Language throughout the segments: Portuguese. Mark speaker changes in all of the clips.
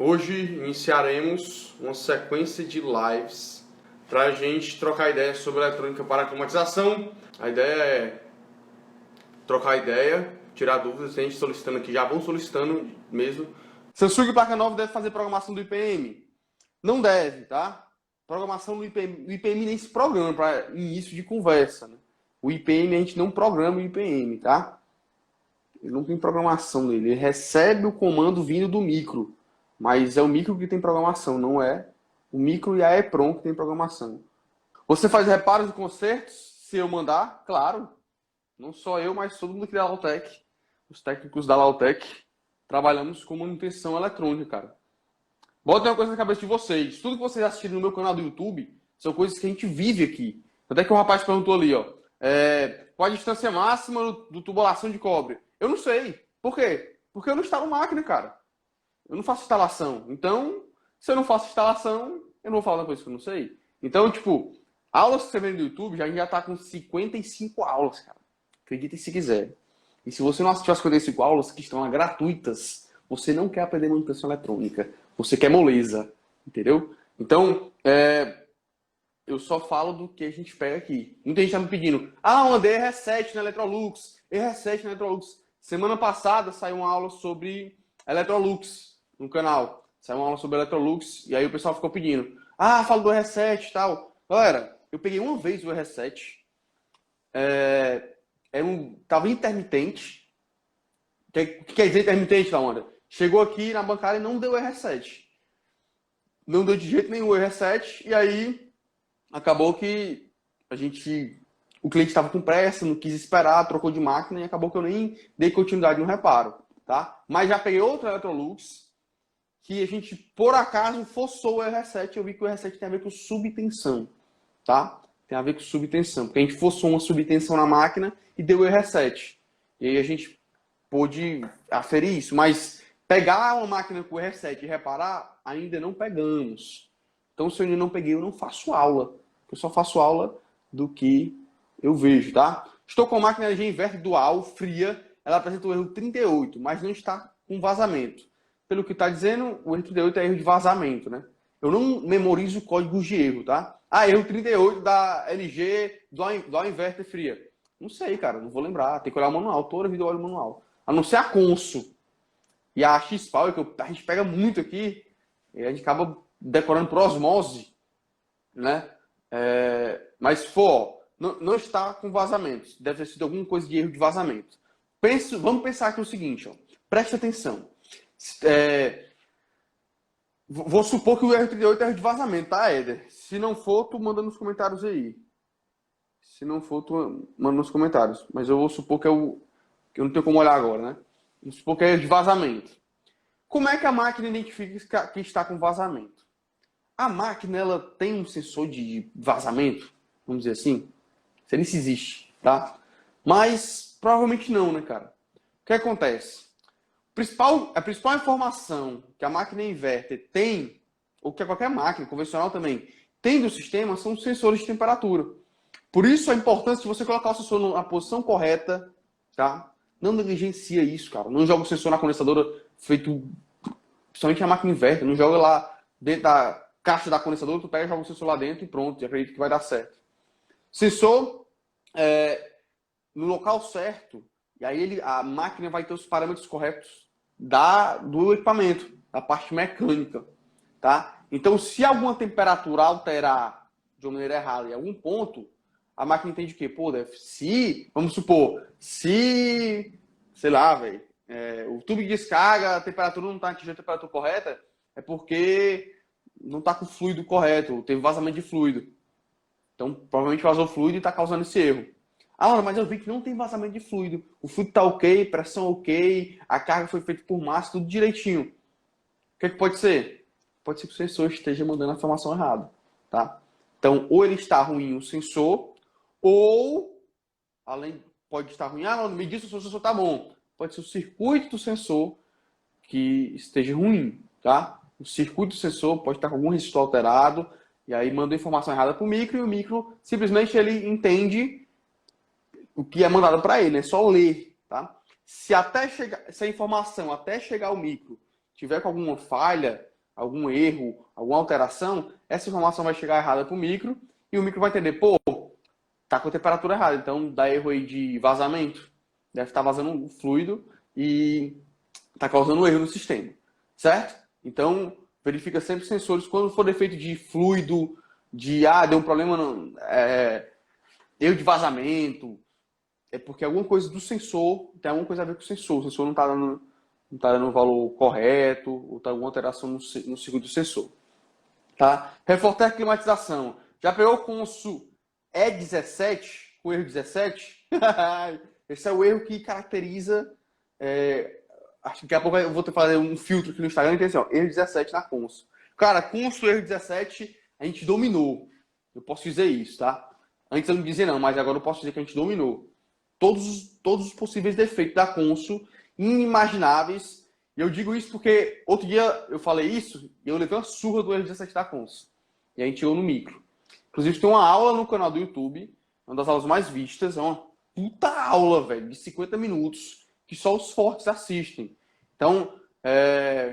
Speaker 1: Hoje iniciaremos uma sequência de lives para a gente trocar ideias sobre eletrônica para climatização. A ideia é trocar ideia, tirar dúvidas, a gente solicitando aqui, já vão solicitando mesmo. Samsung placa nova deve fazer programação do IPM? Não deve, tá? Programação do IPM, o IPM nem se programa para início de conversa, né? O IPM a gente não programa o IPM, tá? Ele não tem programação nele, ele recebe o comando vindo do micro. Mas é o micro que tem programação, não é o micro e a EEPROM que tem programação. Você faz reparos e consertos, se eu mandar? Claro. Não só eu, mas todo mundo aqui da Lautec. Os técnicos da Lautec trabalhamos com manutenção eletrônica, cara. Bota uma coisa na cabeça de vocês. Tudo que vocês assistirem no meu canal do YouTube são coisas que a gente vive aqui. Até que o rapaz perguntou ali, ó. Qual a distância máxima do tubulação de cobre? Eu não sei. Por quê? Porque eu não instalo máquina, cara. Eu não faço instalação. Então, se eu não faço instalação, eu não vou falar uma coisa que eu não sei. Então, tipo, aulas que você vê no YouTube, a gente já tá com 55 aulas, cara. Acreditem se quiser. E se você não assistiu as 55 aulas que estão lá gratuitas, você não quer aprender manutenção eletrônica. Você quer moleza. Entendeu? Então, eu só falo do que a gente pega aqui. Muita gente tá me pedindo, eu andei R7 na Electrolux. R7 na Electrolux. Semana passada saiu uma aula sobre Electrolux no canal. Saiu uma aula sobre Electrolux e aí o pessoal ficou pedindo. Fala do R7 e tal. Galera, eu peguei uma vez o R7. Tava intermitente. O que quer dizer intermitente, da onda? Chegou aqui na bancada e não deu R7. Não deu de jeito nenhum o R7. E aí acabou que o cliente estava com pressa, não quis esperar, trocou de máquina e acabou que eu nem dei continuidade no reparo. Tá? Mas já peguei outro Electrolux que a gente, por acaso, forçou o R7. Eu vi que o R7 tem a ver com subtensão, tá? Tem a ver com subtensão, porque a gente forçou uma subtensão na máquina e deu o R7. E aí a gente pôde aferir isso, mas pegar uma máquina com o R7 e reparar, ainda não pegamos. Então, se eu ainda não peguei, eu não faço aula. Eu só faço aula do que eu vejo, tá? Estou com a máquina energia inverter dual, fria. Ela apresenta o erro 38, mas não está com vazamento. Pelo que está dizendo, o erro 38 é erro de vazamento, né? Eu não memorizo códigos de erro, tá? Erro 38 da LG dual inverter fria. Não sei, cara, não vou lembrar. Tem que olhar o manual, toda a vida eu olho o manual. A não ser a Consul e a X-Power, que a gente pega muito aqui, e a gente acaba decorando por osmose, né? Mas se for, não está com vazamentos. Deve ter sido alguma coisa de erro de vazamento. Vamos pensar aqui o seguinte, ó. Preste atenção. Vou supor que o R38 é erro de vazamento, tá, Éder? Se não for, tu manda nos comentários aí. Se não for, tu manda nos comentários. Mas eu vou supor que que eu não tenho como olhar agora, né? Vou supor que é erro de vazamento. Como é que a máquina identifica que está com vazamento? A máquina, ela tem um sensor de vazamento, vamos dizer assim. Sei nem se existe, tá? Mas provavelmente não, né, cara? O que acontece? A principal informação que a máquina inverter tem, ou que qualquer máquina convencional também tem do sistema, são os sensores de temperatura. Por isso a importância de você colocar o sensor na posição correta, tá? Não negligencia isso, cara. Não joga o sensor na condensadora feito, principalmente a máquina inverter. Não joga lá dentro da caixa da condensadora, tu pega, joga o sensor lá dentro e pronto. E acredito que vai dar certo. Sensor no local certo. E aí a máquina vai ter os parâmetros corretos do equipamento, da parte mecânica, tá? Então, se alguma temperatura alterar de uma maneira errada em algum ponto, a máquina entende o quê? Pô, vamos supor, sei lá, velho, o tubo de descarga, a temperatura não está atingindo a temperatura correta, é porque não está com o fluido correto, teve vazamento de fluido. Então, provavelmente vazou fluido e está causando esse erro. Mas eu vi que não tem vazamento de fluido. O fluido está ok, pressão ok, a carga foi feita por massa, tudo direitinho. O que pode ser? Pode ser que o sensor esteja mandando a informação errada, tá? Então, ou ele está ruim o sensor, ou, pode estar ruim, não me disse se o sensor está bom. Pode ser o circuito do sensor que esteja ruim, tá? O circuito do sensor pode estar com algum resistor alterado, e aí manda a informação errada para o micro, e o micro simplesmente ele entende o que é mandado para ele, é só ler, tá? Se a informação até chegar ao micro tiver com alguma falha, algum erro, alguma alteração, essa informação vai chegar errada para o micro e o micro vai entender, pô, tá com a temperatura errada, então dá erro aí de vazamento, deve estar vazando um fluido e tá causando um erro no sistema, certo? Então, verifica sempre os sensores, quando for defeito de fluido, deu um problema, erro de vazamento, é porque alguma coisa do sensor, tem alguma coisa a ver com o sensor não está dando o valor correto, ou está alguma alteração no circuito do sensor. Tá? Reforçar a climatização. Já pegou o Consul E17, com erro 17? Esse é o erro que caracteriza. Acho que daqui a pouco eu vou ter que fazer um filtro aqui no Instagram e tem assim, ó, erro 17 na Consul. Cara, Consul erro 17, a gente dominou. Eu posso dizer isso, tá? Antes eu não dizia não, mas agora eu posso dizer que a gente dominou. Todos os possíveis defeitos da Consul, inimagináveis. E eu digo isso porque outro dia eu falei isso e eu levei uma surra do erro 17 da Consul. E a gente chegou no micro. Inclusive tem uma aula no canal do YouTube, uma das aulas mais vistas, é uma puta aula, velho, de 50 minutos, que só os fortes assistem. Então,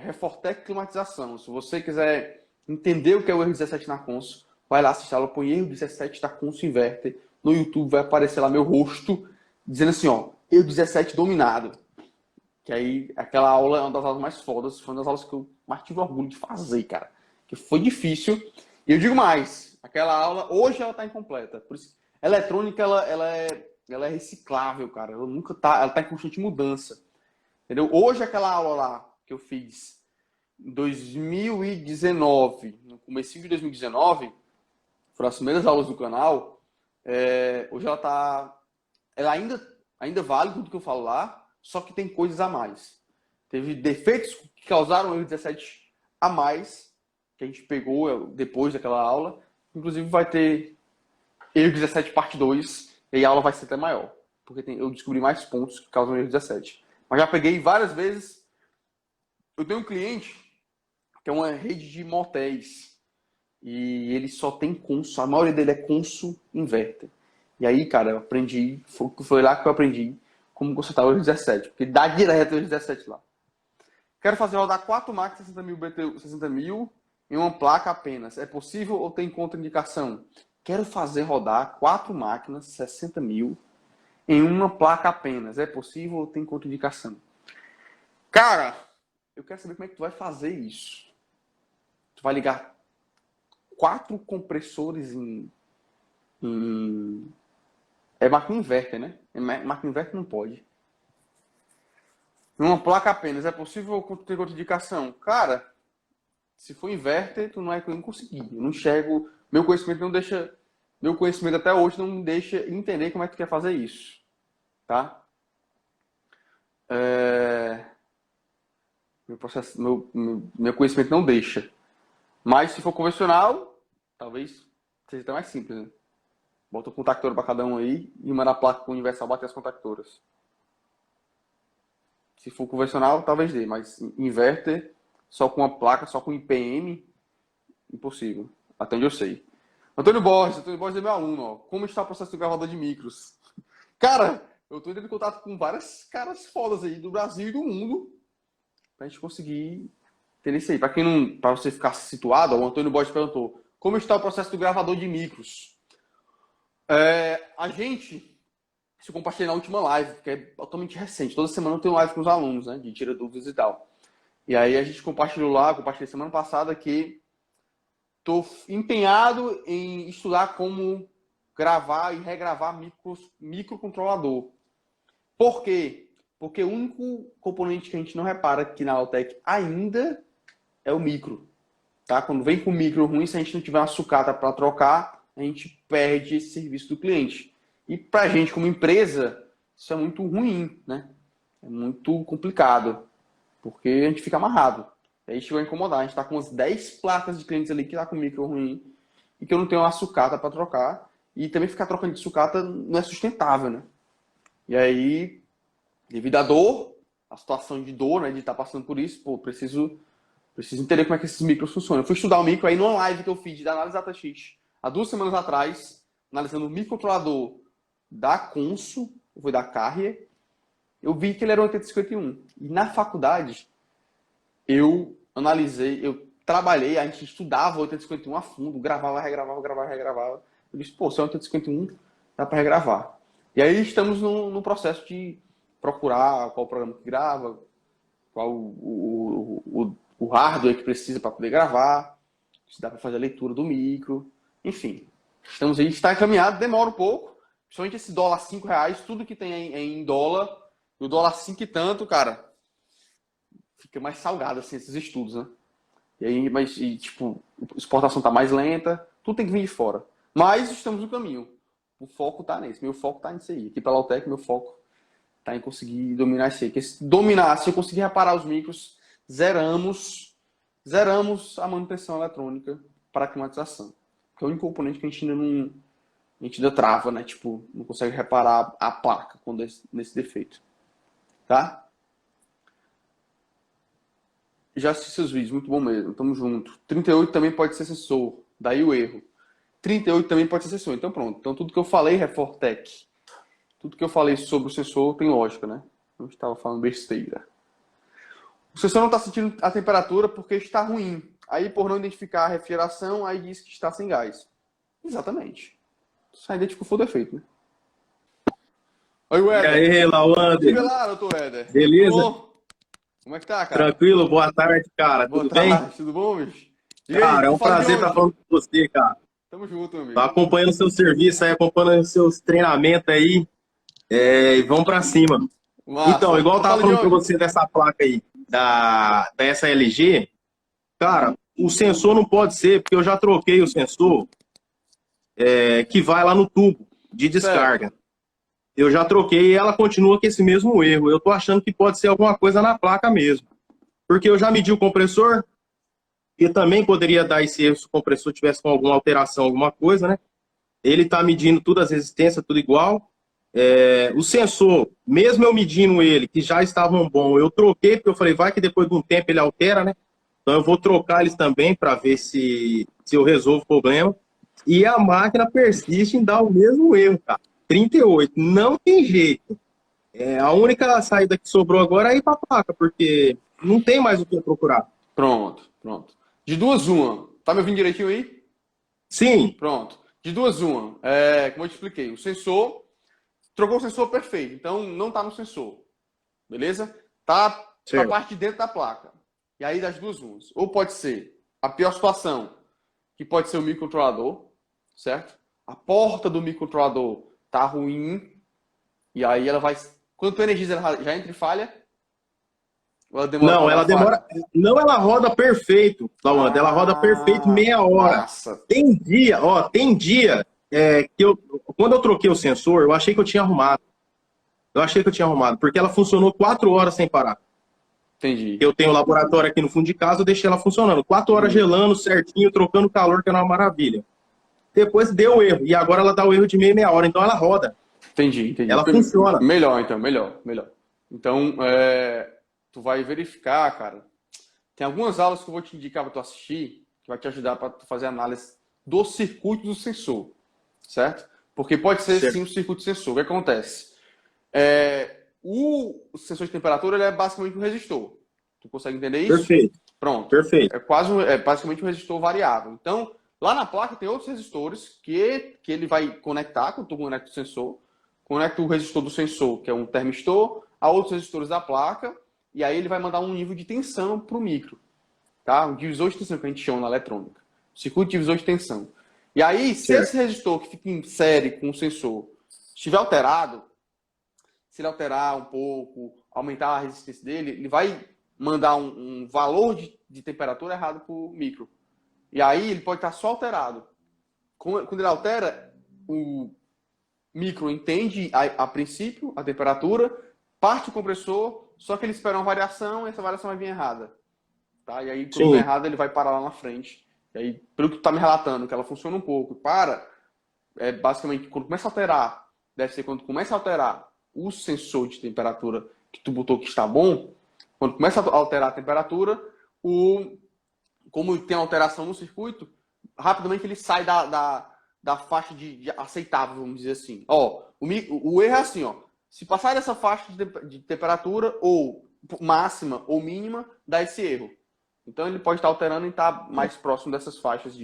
Speaker 1: Refortec Climatização. Se você quiser entender o que é o erro 17 na Consul, vai lá assistir a aula, põe erro 17 da Consul Inverter. No YouTube vai aparecer lá meu rosto, dizendo assim, ó, erro 17 dominado. Que aí, aquela aula é uma das aulas mais fodas, foi uma das aulas que eu mais tive orgulho de fazer, cara. Que foi difícil. E eu digo mais, aquela aula, hoje ela tá incompleta. Por isso, eletrônica, ela é reciclável, cara. Ela tá em constante mudança. Entendeu? Hoje aquela aula lá, que eu fiz em 2019, no comecinho de 2019, foram as primeiras aulas do canal, hoje ela tá... Ela ainda vale tudo que eu falo lá, só que tem coisas a mais. Teve defeitos que causaram erro 17 a mais, que a gente pegou depois daquela aula. Inclusive vai ter erro 17 parte 2, e aí a aula vai ser até maior, porque eu descobri mais pontos que causam erro 17. Mas já peguei várias vezes. Eu tenho um cliente que é uma rede de motéis, e ele só tem Consul, a maioria dele é Consul Inverter. E aí, cara, eu aprendi, foi lá que eu aprendi como consertar o erro 17, porque dá direto o erro 17 lá. Quero fazer rodar 4 máquinas 60 mil BTU, 60 mil em uma placa apenas. É possível ou tem contraindicação? Quero fazer rodar 4 máquinas 60 mil em uma placa apenas. É possível ou tem contraindicação? Cara, eu quero saber como é que tu vai fazer isso. Tu vai ligar 4 compressores é máquina inverter, né? Máquina inverter não pode. Uma placa apenas, é possível ter contraindicação? Cara, se for inverter, tu não é que eu não consegui. Eu não enxergo. Meu conhecimento não deixa. Meu conhecimento até hoje não me deixa entender como é que tu quer fazer isso. Tá? Meu conhecimento não deixa. Mas se for convencional, talvez seja até mais simples, né? Bota o contactor para cada um aí e manda a placa com o universal bater as contactoras. Se for convencional, talvez dê, mas inverter só com uma placa, só com IPM, impossível. Até onde eu sei. Antônio Borges é meu aluno, ó. Como está o processo do gravador de micros? Cara, eu tô entrando em contato com várias caras fodas aí do Brasil e do mundo pra gente conseguir ter isso aí. Pra você ficar situado, ó, o Antônio Borges perguntou: como está o processo do gravador de micros? A gente se compartilhei na última live, que é totalmente recente. Toda semana eu tenho live com os alunos, né? De tira dúvidas e tal. E aí a gente compartilhei semana passada que estou empenhado em estudar como gravar e regravar microcontrolador. Por quê? Porque o único componente que a gente não repara aqui na Altec ainda é o micro. Tá? Quando vem com micro ruim, se a gente não tiver uma sucata para trocar, a gente perde esse serviço do cliente. E para a gente, como empresa, isso é muito ruim, né? É muito complicado, porque a gente fica amarrado. Aí chegou a incomodar. A gente está com umas 10 placas de clientes ali que tá com micro ruim e que eu não tenho uma sucata para trocar. E também ficar trocando de sucata não é sustentável, né? E aí, devido à dor, a situação de dor, né, de estar passando por isso, pô, preciso entender como é que esses micros funcionam. Eu fui estudar o micro aí numa live que eu fiz da Análise DataX há 2 semanas atrás, analisando o microcontrolador da Consul, foi da Carrier, eu vi que ele era um 8051. E na faculdade, eu trabalhei, a gente estudava 851 a fundo, gravava, regravava, gravava, regravava. Eu disse, pô, se é 851, dá para regravar. E aí estamos no processo de procurar qual o programa que grava, qual o hardware que precisa para poder gravar, se dá para fazer a leitura do micro, enfim. Estamos aí, está encaminhado, demora um pouco, principalmente esse dólar R$ 5, tudo que tem em dólar, e o dólar 5 e tanto, cara, fica mais salgado assim esses estudos, né? E aí, tipo, a exportação tá mais lenta, tudo tem que vir de fora. Mas estamos no caminho. O foco tá nesse, meu foco tá nisso aí. Aqui para a Lautec, meu foco tá em conseguir dominar isso aí. Porque se dominar, se eu conseguir reparar os micros, zeramos a manutenção eletrônica para a climatização. Que é o único componente que a gente ainda não, a gente ainda trava, né? Tipo, não consegue reparar a placa quando nesse defeito. Tá? Já assisti seus vídeos, muito bom mesmo. Tamo junto. 38 também pode ser sensor. Daí o erro. 38 também pode ser sensor. Então pronto. Então tudo que eu falei, Refortec, tudo que eu falei sobre o sensor tem lógica, né? Não estava falando besteira. O sensor não está sentindo a temperatura porque está ruim. Aí, por não identificar a refrigeração, aí diz que está sem gás. Exatamente. Só identificou o defeito, né? Oi,
Speaker 2: E
Speaker 1: Éder.
Speaker 2: aí, Lawander?
Speaker 1: Diga lá, doutor Éder.
Speaker 2: Beleza?
Speaker 1: Tudo bom? Como é que tá, cara?
Speaker 2: Tranquilo? Boa tarde, cara.
Speaker 1: Boa
Speaker 2: Tudo bem?
Speaker 1: tarde, tudo bom, bicho? E aí,
Speaker 2: Cara, é
Speaker 1: tu
Speaker 2: um
Speaker 1: fala de
Speaker 2: prazer estar
Speaker 1: onde?
Speaker 2: falando com você, cara.
Speaker 1: Tamo junto, meu
Speaker 2: Tô
Speaker 1: amigo.
Speaker 2: acompanhando o seu serviço aí, acompanhando os seus treinamentos aí. E vamos pra cima. Então,
Speaker 1: Massa.
Speaker 2: igual eu
Speaker 1: Tu
Speaker 2: tava
Speaker 1: fala de
Speaker 2: falando pra
Speaker 1: onde?
Speaker 2: você dessa placa aí, da SLG, cara, o sensor não pode ser, porque eu já troquei o sensor que vai lá no tubo de
Speaker 1: Certo.
Speaker 2: descarga. Eu já troquei e ela continua com esse mesmo erro. Eu tô achando que pode ser alguma coisa na placa mesmo. Porque eu já medi o compressor, e também poderia dar esse erro se o compressor tivesse com alguma alteração, alguma coisa, né? Ele está medindo tudo as resistências, tudo igual. O sensor, mesmo eu medindo ele, que já estavam bom, eu troquei, porque eu falei, vai que depois de um tempo ele altera, né? Então eu vou trocar eles também para ver se eu resolvo o problema. E a máquina persiste em dar o mesmo erro, cara. 38, não tem jeito. A única saída que sobrou agora é ir para a placa, porque não tem mais o que eu procurar.
Speaker 1: Pronto, pronto. De duas, uma. Tá me ouvindo direitinho aí?
Speaker 2: Sim,
Speaker 1: Pronto. De duas, uma. Como eu te expliquei, o sensor trocou o sensor perfeito, então não tá no sensor. Beleza? Tá para a
Speaker 2: certo.
Speaker 1: parte de dentro da placa. E aí das duas, umas. Ou pode ser a pior situação, que pode ser o microcontrolador, certo? A porta do microcontrolador tá ruim, e aí ela vai. Quando tu energiza, ela já entra em falha? Ou ela demora
Speaker 2: Não,
Speaker 1: para dar
Speaker 2: ela
Speaker 1: falha?
Speaker 2: demora. Não, ela roda perfeito, Lawanda. Ela roda perfeito
Speaker 1: Ah,
Speaker 2: meia hora.
Speaker 1: massa.
Speaker 2: Tem dia que quando eu troquei o sensor, eu achei que eu tinha arrumado. Eu achei que eu tinha arrumado, porque ela funcionou 4 horas sem parar.
Speaker 1: Entendi.
Speaker 2: Eu tenho um laboratório aqui no fundo de casa, eu deixei ela funcionando. 4 horas
Speaker 1: Uhum.
Speaker 2: gelando certinho, trocando calor, que era uma maravilha. Depois deu erro, e agora ela dá o erro de meia hora, então ela roda.
Speaker 1: Entendi, entendi.
Speaker 2: Ela funciona.
Speaker 1: Melhor, então, melhor, melhor. Então, tu vai verificar, cara. Tem algumas aulas que eu vou te indicar para tu assistir, que vai te ajudar para tu fazer análise do circuito do sensor, certo? Porque pode ser
Speaker 2: Certo.
Speaker 1: sim o circuito sensor. O que acontece? O sensor de temperatura ele é basicamente um resistor. Tu consegue entender isso?
Speaker 2: Perfeito,
Speaker 1: Pronto.
Speaker 2: perfeito.
Speaker 1: É basicamente um resistor variável. Então, lá na placa tem outros resistores que ele vai conectar quando tu conecta o sensor. Conecta o resistor do sensor, que é um termistor, a outros resistores da placa, e aí ele vai mandar um nível de tensão para o micro. Tá? Um divisor de tensão que a gente chama na eletrônica. Circuito divisor de tensão. E aí, se
Speaker 2: Certo.
Speaker 1: esse resistor que fica em série com o sensor estiver alterado, se ele alterar um pouco, aumentar a resistência dele, ele vai mandar um valor de temperatura errado para o micro. E aí ele pode estar só alterado. Quando ele altera, o micro entende a princípio a temperatura, parte o compressor, só que ele espera uma variação e essa variação vai vir errada. Tá? E aí, quando vem
Speaker 2: Sim,
Speaker 1: errada, ele vai parar lá na frente. E aí, pelo que tu tá me relatando, que ela funciona um pouco, basicamente, quando começa a alterar, deve ser quando começa a alterar o sensor de temperatura que tu botou que está bom, quando começa a alterar a temperatura, como tem alteração no circuito, rapidamente ele sai da faixa de aceitável, vamos dizer assim. Ó, o erro é assim, ó. Se passar dessa faixa de temperatura, ou máxima ou mínima, dá esse erro. Então ele pode estar alterando e estar mais próximo dessas faixas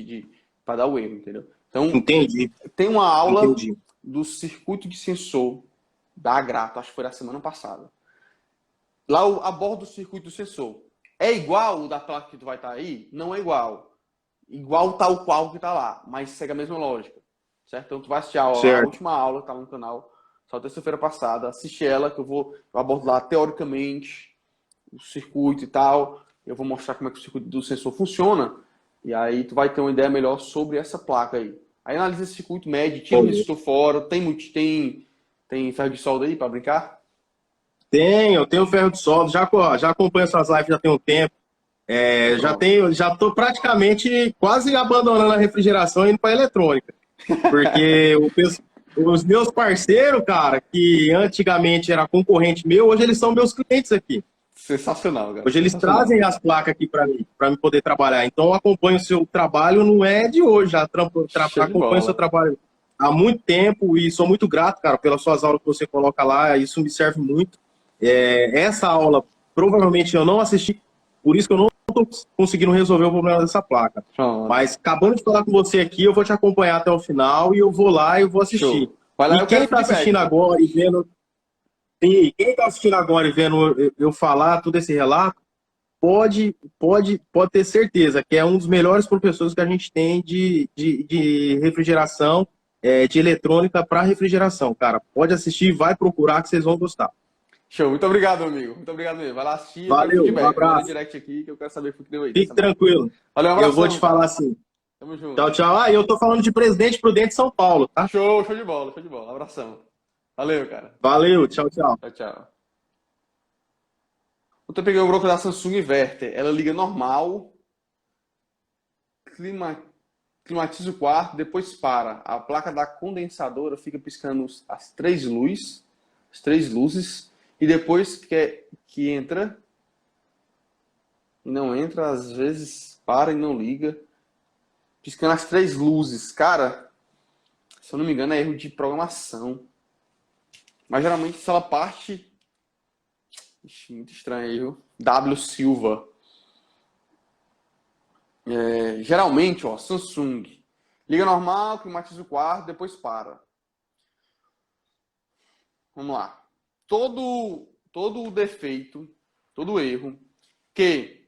Speaker 1: para dar o erro, entendeu? Então,
Speaker 2: Entendi,
Speaker 1: tem uma aula
Speaker 2: entendi.
Speaker 1: do circuito de sensor da Agrato, acho que foi da semana passada. Lá a bordo do circuito do sensor. É igual o da placa que tu vai estar aí? Não é igual. Igual tal qual que tá lá, mas segue a mesma lógica. Certo? Então tu vai assistir a
Speaker 2: Certo.
Speaker 1: última aula, tá no canal, só terça-feira passada, assiste ela, que eu abordo lá teoricamente o circuito e tal. Eu vou mostrar como é que o circuito do sensor funciona. E aí tu vai ter uma ideia melhor sobre essa placa aí. Aí analisa esse circuito, mede, tira o resistor fora. Tem ferro de solda aí para brincar?
Speaker 2: Eu tenho ferro de solda, já acompanho essas lives já tem um tempo.
Speaker 1: Pronto.
Speaker 2: Já estou praticamente quase abandonando a refrigeração e indo para a eletrônica. Porque os meus parceiros, cara, que antigamente era concorrente meu, hoje eles são meus clientes aqui.
Speaker 1: Sensacional, cara.
Speaker 2: Hoje eles
Speaker 1: Sensacional.
Speaker 2: trazem as placas aqui para mim poder trabalhar. Então eu acompanho o seu trabalho, não é de hoje, já
Speaker 1: Show de
Speaker 2: acompanho o seu
Speaker 1: bola.
Speaker 2: trabalho há muito tempo e sou muito grato, cara, pelas suas aulas que você coloca lá, isso me serve muito. Essa aula, provavelmente eu não assisti, por isso que eu não estou conseguindo resolver o problema dessa placa.
Speaker 1: Pronto.
Speaker 2: Mas acabando de falar com você aqui, eu vou te acompanhar até o final e eu vou lá e vou assistir.
Speaker 1: Show. Vai lá,
Speaker 2: E
Speaker 1: eu
Speaker 2: quem
Speaker 1: quero
Speaker 2: está assistindo
Speaker 1: feedback, tá?
Speaker 2: agora e vendo, e quem está assistindo agora e vendo eu falar todo esse relato, pode ter certeza que é um dos melhores professores que a gente tem de refrigeração, de eletrônica para refrigeração, cara. Pode assistir, vai procurar que vocês vão gostar.
Speaker 1: Show. Muito obrigado, amigo. Muito obrigado mesmo. Vai lá assistir, eu quero
Speaker 2: Valeu, um
Speaker 1: feedback. Manda
Speaker 2: abraço.
Speaker 1: direct aqui que eu quero saber o que deu aí
Speaker 2: Fique
Speaker 1: dessa máquina.
Speaker 2: tranquilo.
Speaker 1: Valeu, um
Speaker 2: Eu vou te
Speaker 1: abração,
Speaker 2: falar
Speaker 1: cara.
Speaker 2: assim.
Speaker 1: Tamo junto.
Speaker 2: Tchau, tchau. Ah, e eu tô falando de Presidente Prudente, São Paulo, tá?
Speaker 1: Show, show de bola, show de bola. Abração. Valeu, cara.
Speaker 2: Valeu, tchau, tchau.
Speaker 1: Tchau, tchau. Ontem eu peguei o broco da Samsung Inverter. Ela liga normal, climatiza o quarto, depois para. A placa da condensadora fica piscando as três luzes, e depois que entra e não entra, às vezes para e não liga, piscando as três luzes. Cara, se eu não me engano, é erro de programação. Mas geralmente se ela parte. Ixi, muito estranho erro. W Silva. Geralmente, ó, Samsung. Liga normal, climatiza o quarto, depois para. Vamos lá. Todo o defeito, todo o erro que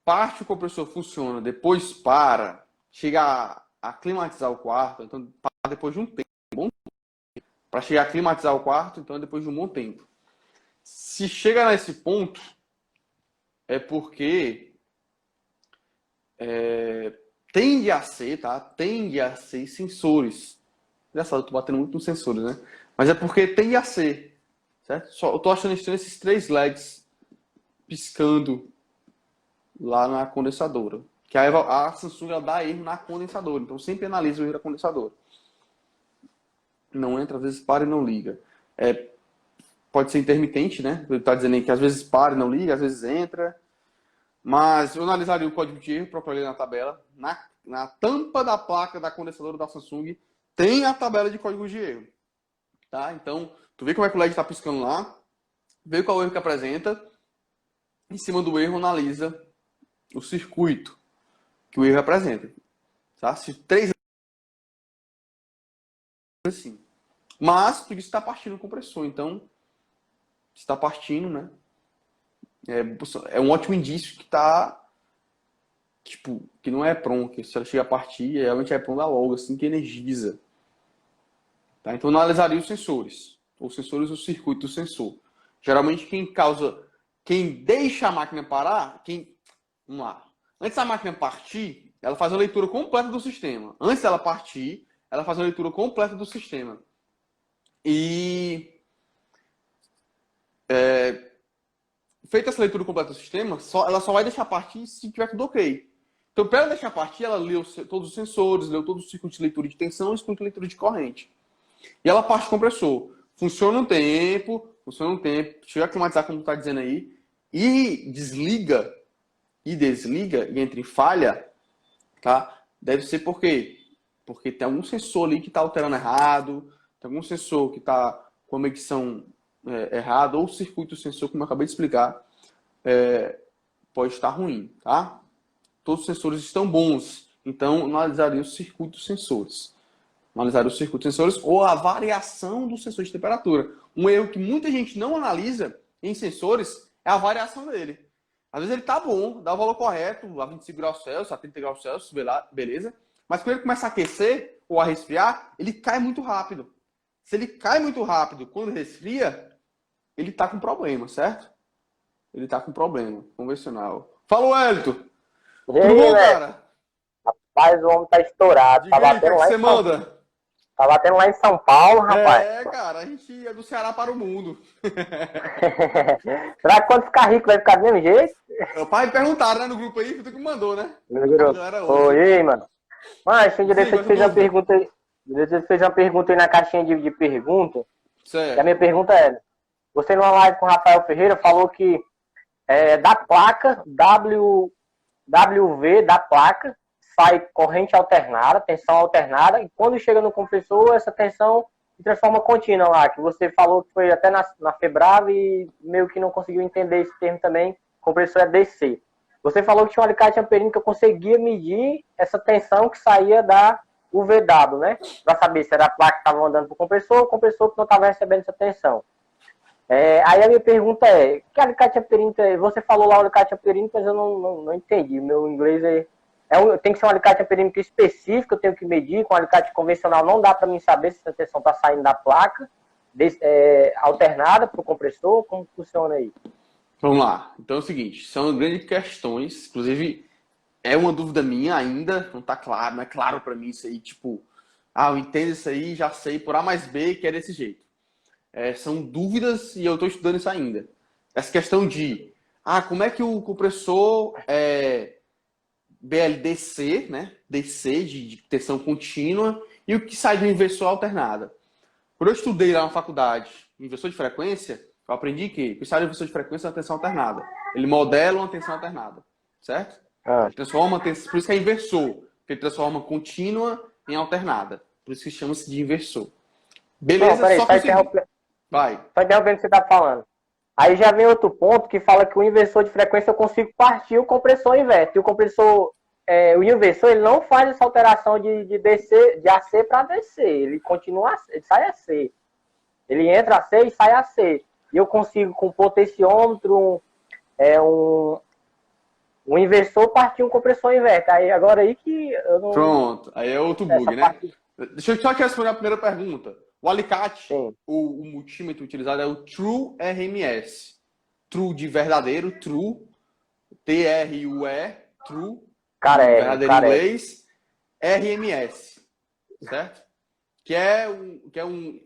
Speaker 1: parte o compressor funciona, depois para, chega a climatizar o quarto, então para depois de um tempo. Para chegar a climatizar o quarto, então é depois de um bom tempo. Se chega nesse ponto, é porque tende a ser, tá? Tende a ser sensores. Engraçado, eu tô batendo muito nos sensores, né? Mas é porque tende a ser, certo? Eu tô achando estranho esses três LEDs piscando lá na condensadora. Que a Samsung ela dá erro na condensadora, então sempre analisa o erro da condensadora. Não entra, às vezes para e não liga. Pode ser intermitente, né? Ele está dizendo aí que às vezes para e não liga, às vezes entra. Mas eu analisaria o código de erro, procurei na tabela. Na tampa da placa da condensadora da Samsung tem a tabela de código de erro. Tá? Então, tu vê como é que o LED está piscando lá, vê qual é o erro que apresenta. Em cima do erro, analisa o circuito que o erro apresenta. Tá? Se três assim. Mas tu disse que está partindo o compressor, então está partindo, né? É um ótimo indício que tá tipo, que não é pronto, que se ela chega a partir, realmente é pronta logo, assim que energiza. Tá? Então analisaria os sensores o circuito do sensor. Geralmente quem deixa a máquina parar, vamos lá. Antes da máquina partir, ela faz a leitura completa do sistema. Antes dela partir, ela faz a leitura completa do sistema. E feita essa leitura completa do sistema, ela só vai deixar partir se tiver tudo ok. Então, para ela deixar partir, ela leu todos os sensores, leu todo o circuito de leitura de tensão e o circuito de leitura de corrente. E ela parte o compressor. Funciona um tempo, chega a climatizar, como tu está dizendo aí, e desliga, e desliga, e entra em falha, tá? Deve ser por quê? Porque tem algum sensor ali que está alterando errado, tem algum sensor que está com a medição errada, ou o circuito sensor, como eu acabei de explicar, pode estar ruim, tá? Todos os sensores estão bons, então analisaria os circuitos sensores. Analisar os circuitos sensores ou a variação do sensor de temperatura. Um erro que muita gente não analisa em sensores é a variação dele. Às vezes ele tá bom, dá o valor correto, a 25 graus Celsius, a 30 graus Celsius, beleza. Mas quando ele começa a aquecer ou a resfriar, ele cai muito rápido. Se ele cai muito rápido quando resfria, ele tá com problema, certo? Ele tá com problema, convencional. Falou, Hélito!
Speaker 3: E aí,
Speaker 1: Tudo bom,
Speaker 3: velho?
Speaker 1: cara?
Speaker 3: Rapaz, o homem tá estourado.
Speaker 1: Diga aí, o que é que você manda?
Speaker 3: Tá batendo lá em São Paulo, rapaz.
Speaker 1: Cara, a gente é do Ceará para o mundo.
Speaker 3: Será que quando ficar rico vai ficar do mesmo jeito?
Speaker 1: O pai perguntaram, né, no grupo aí, que tu que mandou, né?
Speaker 3: Oi, mano. Mas, um dia
Speaker 1: Sim,
Speaker 3: você fez uma pergunta aí. Você fez uma pergunta aí na caixinha de pergunta.
Speaker 1: Certo.
Speaker 3: E a minha pergunta é: você numa live com o Rafael Ferreira falou que da placa, WV da placa, sai corrente alternada, tensão alternada, e quando chega no compressor, essa tensão se transforma contínua lá, que você falou que foi até na Febrava e meio que não conseguiu entender esse termo também, compressor é DC. Você falou que tinha um alicate amperino que eu conseguia medir essa tensão que saía da UVW, né? Para saber se era a placa que estava mandando para o compressor que não estava recebendo essa tensão. Aí a minha pergunta é, que alicate amperino é? Você falou lá o alicate amperino, mas eu não entendi. Meu inglês tem que ser um alicate amperímetro específico, eu tenho que medir. Com um alicate convencional não dá para mim saber se a tensão está saindo da placa, alternada para o compressor. Como funciona aí?
Speaker 1: Vamos lá. Então é o seguinte, são grandes questões, inclusive é uma dúvida minha ainda, não está claro, não é claro para mim isso aí, tipo, eu entendo isso aí, já sei, por A mais B, que é desse jeito. São dúvidas e eu estou estudando isso ainda. Essa questão de, como é que o compressor BLDC, né? DC, de tensão contínua, e o que sai do inversor alternada. Quando eu estudei lá na faculdade, inversor de frequência, eu aprendi que o que sai do inversor de frequência é uma tensão alternada. Ele modela uma tensão alternada, certo? Ele transforma, por isso que é inversor, porque ele transforma contínua em alternada. Por isso que chama-se de inversor. Beleza?
Speaker 3: Não, peraí,
Speaker 1: só que vai.
Speaker 3: Só interrompendo o que você está falando. Aí já vem outro ponto que fala que o inversor de frequência eu consigo partir, o compressor inverte. E o compressor, o inversor, ele não faz essa alteração de DC, de AC para DC. Ele continua, ele sai AC. Ele entra AC e sai AC. E eu consigo, com potenciômetro, um inversor partir, um compressor inverte. Aí agora aí que eu não...
Speaker 1: Pronto, aí é outro bug, né? Deixa eu só responder a primeira pergunta. O alicate, o multímetro utilizado é o True RMS. True de verdadeiro, True, T-R-U-E, True, verdadeiro em inglês, RMS, certo? Que é um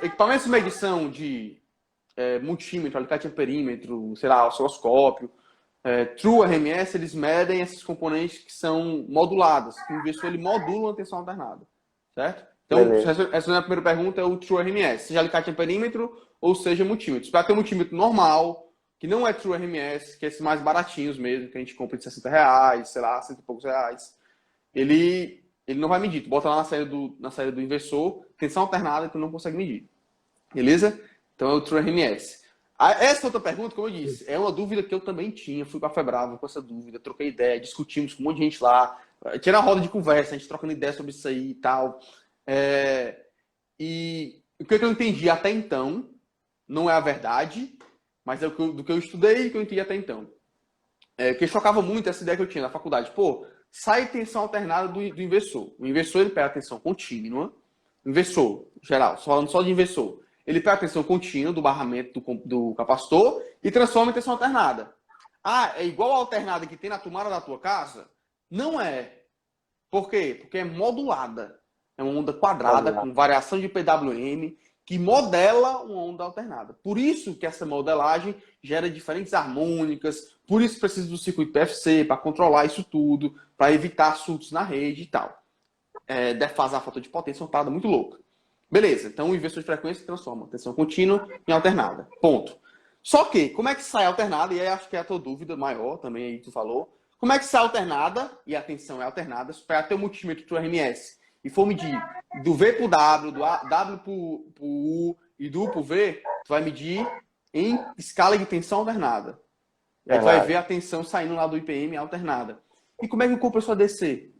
Speaker 1: equipamento de medição de multímetro, alicate amperímetro, sei lá, osciloscópio. True RMS, eles medem esses componentes que são modulados. O inversor, ele modula uma tensão alternada, certo? Então, essa é a primeira pergunta, é o True RMS, seja alicate amperímetro ou seja multímetro. Para ter um multímetro normal, que não é True RMS, que é esses mais baratinhos mesmo, que a gente compra de R$60, sei lá, R$100 e poucos reais, ele não vai medir. Tu bota lá na saída do inversor, tensão alternada, que tu não consegue medir. Beleza? Então é o True RMS. Essa outra pergunta, como eu disse, é uma dúvida que eu também tinha. Fui para a Febrava com essa dúvida, troquei ideia, discutimos com um monte de gente lá. Tinha uma roda de conversa, a gente trocando ideia sobre isso aí e tal. E o que eu entendi até então, não é a verdade, mas é do que eu estudei e que eu entendi até então. Porque chocava muito essa ideia que eu tinha na faculdade. Pô, sai tensão alternada do inversor. O inversor, ele pega a tensão contínua. Inversor, geral, falando só de inversor. Ele pega a tensão contínua do barramento do capacitor e transforma em tensão alternada. É igual a alternada que tem na tomada da tua casa? Não é. Por quê? Porque é modulada. É uma onda quadrada com variação de PWM que modela uma onda alternada. Por isso que essa modelagem gera diferentes harmônicas, por isso precisa do circuito PFC para controlar isso tudo, para evitar surtos na rede e tal. Defasar a fator de potência é uma parada muito louca. Beleza, então o inversor de frequência transforma tensão contínua em alternada. Ponto. Só que, como é que sai alternada? E aí acho que é a tua dúvida maior também aí que tu falou. Como é que sai alternada, e a tensão é alternada, se pegar teu multímetro do RMS e for medir do V pro W, do W pro U e do U pro V, tu vai medir em escala de tensão alternada. E aí tu vai
Speaker 3: Verdade.
Speaker 1: ver a tensão saindo lá do IPM alternada. E como é que o compressor DC?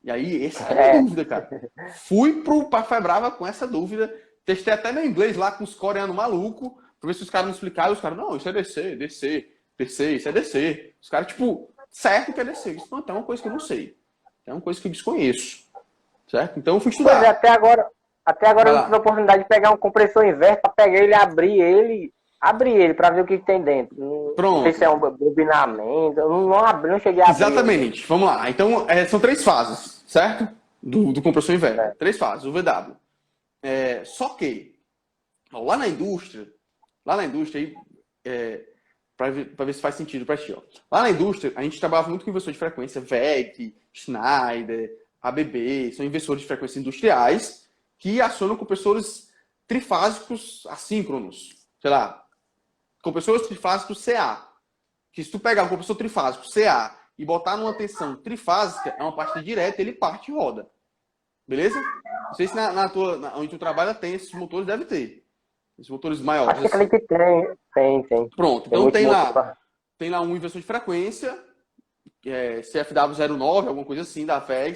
Speaker 1: E aí, essa é a minha dúvida, cara. Fui pra Febrava com essa dúvida. Testei até meu inglês lá com os coreanos malucos, pra ver se os caras me explicaram. Os caras, não, isso é DC, DC, DC, isso é DC. Os caras, tipo, certo que é DC. Isso não, então é uma coisa que eu não sei. É uma coisa que eu desconheço. Certo? Então eu fui
Speaker 3: Pois é,
Speaker 1: estudar.
Speaker 3: até agora
Speaker 1: Vai
Speaker 3: eu não
Speaker 1: lá.
Speaker 3: tive a oportunidade de pegar um compressor inverso para pegar ele e abrir ele para ver o que tem dentro. Não sei
Speaker 1: Pronto.
Speaker 3: se é um bobinamento, eu não cheguei a abrir ele.
Speaker 1: Exatamente. Vamos lá. Então, são 3 fases, certo? Do compressor inverso.
Speaker 3: É.
Speaker 1: 3 fases, o VW. Só que, ó, lá na indústria, aí, para ver se faz sentido para ti, ó. Lá na indústria, a gente trabalhava muito com inversor de frequência, VEC, Schneider, ABB, são inversores de frequência industriais que acionam compressores trifásicos assíncronos. Sei lá, compressores trifásicos CA. Que se tu pegar um compressor trifásico CA e botar numa tensão trifásica, é uma parte direta, ele parte e roda. Beleza? Não sei se onde tu trabalha tem esses motores, deve ter. Esses motores maiores.
Speaker 3: Acho que aquele que tem.
Speaker 1: Pronto.
Speaker 3: Tem
Speaker 1: Então
Speaker 3: muito
Speaker 1: tem
Speaker 3: motor
Speaker 1: lá, tem lá um inversor de frequência, que é CFW09, alguma coisa assim, da FEG.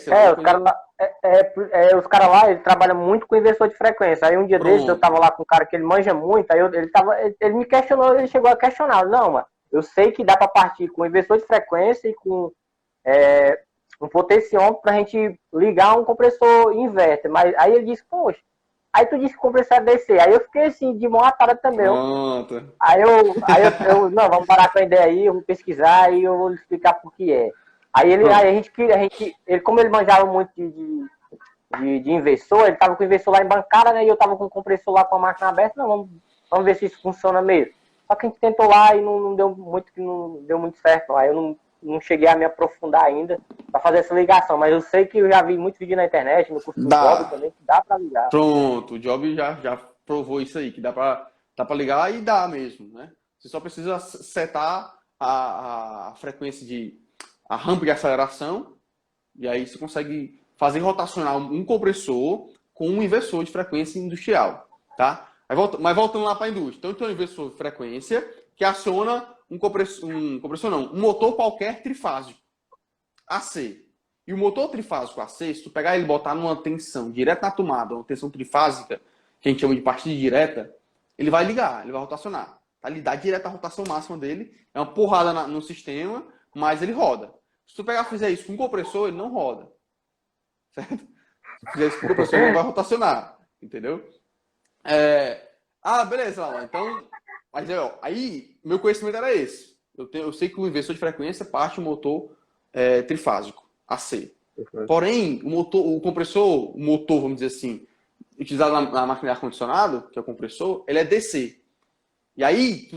Speaker 3: Os caras lá, ele trabalha muito com inversor de frequência. Aí um dia desses eu tava lá com um cara que ele manja muito, aí ele me questionou, ele chegou a questionar. Não, mano, eu sei que dá para partir com inversor de frequência e com um potenciômetro pra gente ligar um compressor inverter. Mas aí ele disse, poxa, aí tu disse que o compressor é DC. Aí eu fiquei assim, de mão atada também.
Speaker 1: Pronto.
Speaker 3: Aí eu, não, vamos parar com a ideia aí, vamos pesquisar e eu vou lhe explicar por que é. Aí ele, como ele manjava muito de inversor, ele tava com o inversor lá em bancada, né? E eu tava com o compressor lá com a máquina aberta, não, vamos ver se isso funciona mesmo. Só que a gente tentou lá e não deu muito certo. Aí eu não cheguei a me aprofundar ainda para fazer essa ligação, mas eu sei que eu já vi muito vídeo na internet, no curso do Job também, que dá para ligar.
Speaker 1: Pronto, o Job já provou isso aí, que dá para ligar e dá mesmo, né? Você só precisa setar a frequência a rampa de aceleração, e aí você consegue fazer rotacionar um compressor com um inversor de frequência industrial, tá? Mas voltando lá para a indústria. Então tem um inversor de frequência que aciona um motor qualquer trifásico, AC. E o motor trifásico AC, se tu pegar ele e botar numa tensão direta na tomada, uma tensão trifásica, que a gente chama de partida direta, ele vai ligar, ele vai rotacionar. Tá? Ele dá direta a rotação máxima dele, é uma porrada no sistema, mas ele roda. Se tu pegar e fizer isso com um compressor, ele não roda. Certo? Se fizer isso com um compressor, ele não vai rotacionar. Entendeu? Beleza, Alan. Então, mas aí, meu conhecimento era esse. Eu sei que o inversor de frequência parte o motor trifásico, AC. Porém, o compressor, o motor, vamos dizer assim, utilizado na máquina de ar-condicionado, que é o compressor, ele é DC. E aí,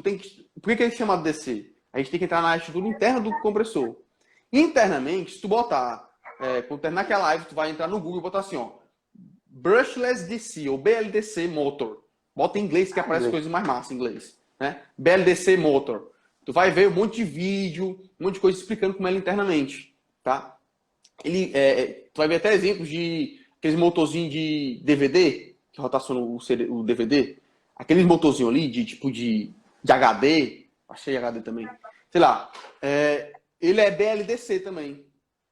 Speaker 1: por que ele é chamado DC? A gente tem que entrar na estrutura interna do compressor. Internamente, se tu botar, quando terminar aquela live, tu vai entrar no Google e botar assim, ó, Brushless DC, ou BLDC Motor. Bota em inglês que aparece coisas mais massas em inglês. Né? BLDC Motor. Tu vai ver um monte de vídeo, um monte de coisa explicando como é ele internamente. Tá? Tu vai ver até exemplos de aqueles motorzinhos de DVD, que rotacionam o DVD. Aqueles motorzinhos ali, de HD, achei HD também. Sei lá. Ele é BLDC também.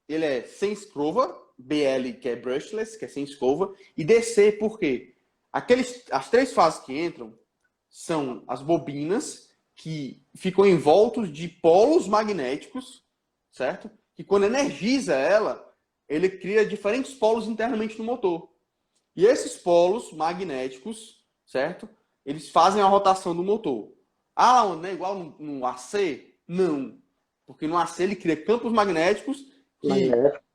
Speaker 1: Ele é sem escova, BL, que é brushless, que é sem escova, e DC, por quê? As 3 fases que entram são as bobinas, que ficam envoltos de polos magnéticos, certo? Que quando energiza ele cria diferentes polos internamente no motor. E esses polos magnéticos, certo? Eles fazem a rotação do motor. Não é igual no AC? Não. Porque no AC ele cria campos magnéticos que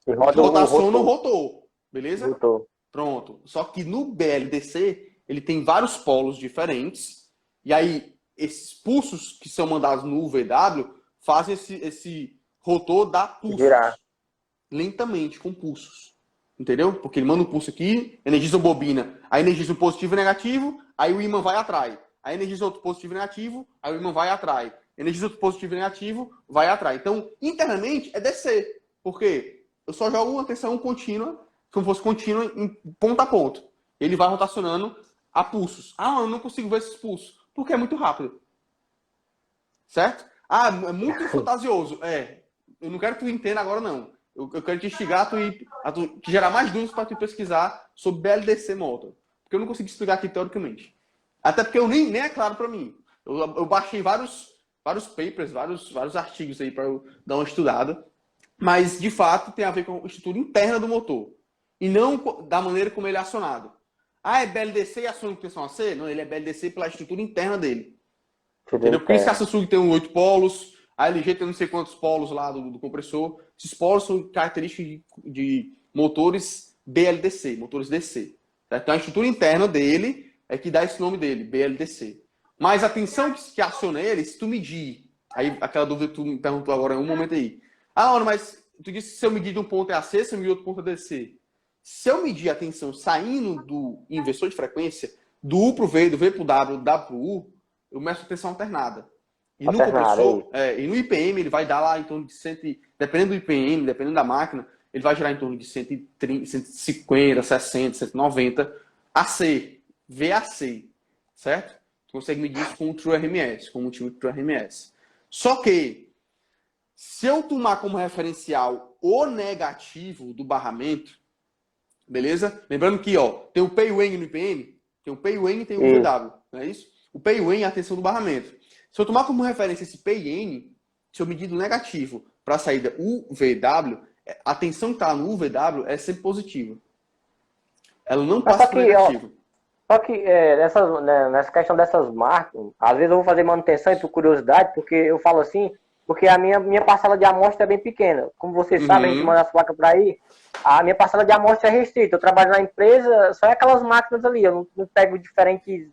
Speaker 1: rotacionam o rotor. Beleza?
Speaker 3: Rotor.
Speaker 1: Pronto. Só que no BLDC ele tem vários polos diferentes. E aí esses pulsos que são mandados no VW fazem esse rotor dar pulsos.
Speaker 3: Girar.
Speaker 1: Lentamente, com pulsos. Entendeu? Porque ele manda um pulso aqui, energiza a bobina, aí energiza o positivo e negativo, aí o ímã vai atrai. Aí energiza outro positivo e negativo, aí o ímã vai atrai. Energiza outro positivo e negativo, vai atrai. Então, internamente, é DC. Por quê? Eu só jogo uma tensão contínua, como fosse contínua, em ponto a ponto. Ele vai rotacionando a pulsos. Eu não consigo ver esses pulsos, porque é muito rápido. Certo? Ah, é muito fantasioso. Eu não quero que tu entenda agora, não. Eu quero te instigar a tu gerar mais dúvidas para tu pesquisar sobre BLDC motor. Porque eu não consigo explicar aqui teoricamente. Até porque nem é claro para mim. Eu baixei vários papers, vários artigos aí para eu dar uma estudada. Mas, de fato, tem a ver com a estrutura interna do motor. E não da maneira como ele é acionado. Ah, é BLDC e aciona com tensão AC? Não, ele é BLDC pela estrutura interna dele. Entendeu? Por isso que a Samsung tem 8 polos, a LG tem não sei quantos polos lá do compressor. Esses polos são características de motores BLDC, motores DC. Então a estrutura interna dele é que dá esse nome dele, BLDC. Mas a tensão que aciona ele, se tu medir, aí aquela dúvida que tu me perguntou agora em um momento aí. Ah, Ana, mas tu disse que se eu medir de um ponto é AC, se eu medir de outro ponto é DC. Se eu medir a tensão saindo do inversor de frequência, do U pro V, do V pro W, do W pro U, eu meço a tensão alternada. E no compressor, e no IPM, ele vai dar lá em torno de 100, dependendo do IPM, dependendo da máquina, ele vai gerar em torno de 130, 150, 60, 190 AC, VAC, certo? Tu consegue medir isso com o TrueRMS, com o multímetro TrueRMS. Só que, se eu tomar como referencial o negativo do barramento, beleza? Lembrando que, ó, tem o P e o N no IPM, tem o P e o N e tem o VW, não é isso? O P e o N é a tensão do barramento. Se eu tomar como referência esse P e N, se eu medir do negativo para a saída UVW, a tensão que está no UVW é sempre positiva. Ela não passa para negativo.
Speaker 3: Só que nessa questão dessas marcas, às vezes eu vou fazer manutenção e por curiosidade, porque eu falo assim, porque a minha parcela de amostra é bem pequena. Como vocês sabem, a gente manda as placas para aí, a minha parcela de amostra é restrita. Eu trabalho na empresa, só é aquelas máquinas ali, eu não pego diferentes